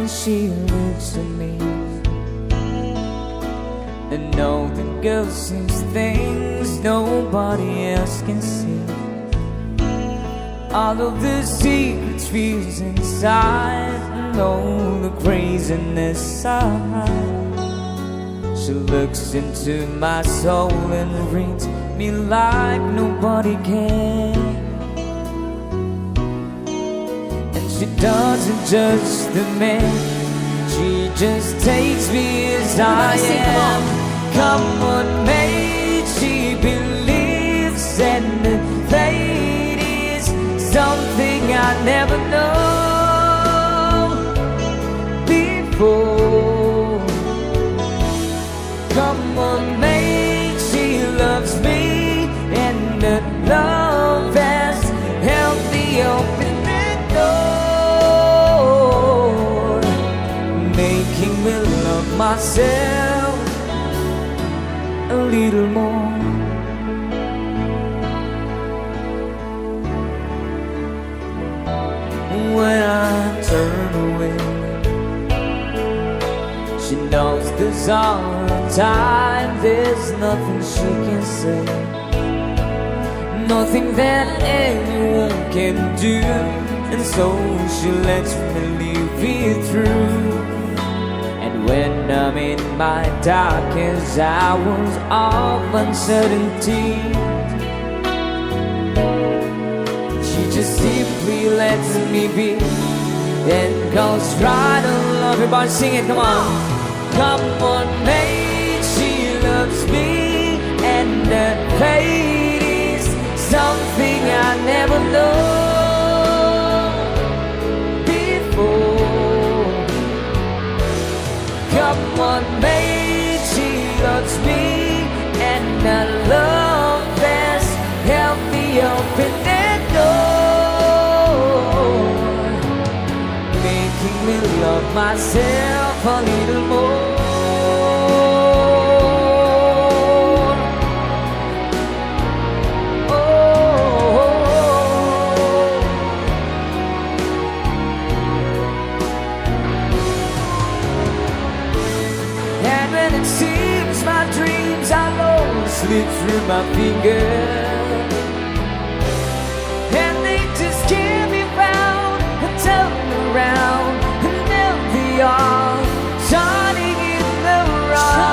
she looks at me. And all the girl sees things nobody else can see. All of the secrets feels inside, and all the craziness I hide. She looks into my soul and reads me like nobody can. And she doesn't judge the man, she just takes me as I am. Come on, mate, she believes that the fate is something I never know before. Come on, mate, she loves me, and that love has helped me open the door, making me love myself a little more. When I turn away, she knows there's all the time, there's nothing she can say, nothing that anyone can do, and so she lets me live it through. And when I'm in my darkest hours of uncertainty, she just simply lets me be and goes right along. Everybody sing it, come on. Come on, mate, she loves me, and that fate is something I never know before. Come on, mate, she loves me, and that love has helped me open that door, making me love myself a little more. And when it seems my dreams are low, slip through my fingers, and they just can't be found, and turn around, and there they are, shining in the rise.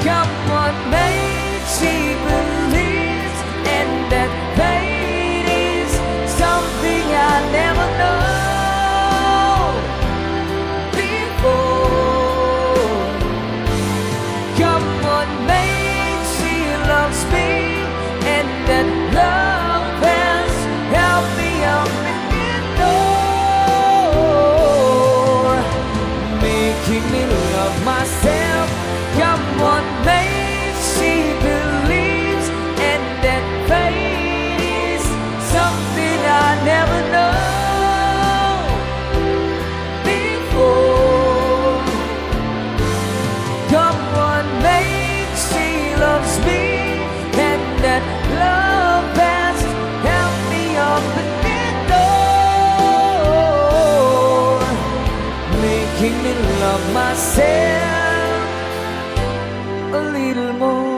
Come on, mate, she believes, and that fate is something I never know before. Come on, mate, she loves me, and that love has helped me open the door, making me love myself. Come on, mate, she believes, and that fate is something I never know before. Come on, mate, she loves me, and that love has helped me open the door, making me love myself a little more.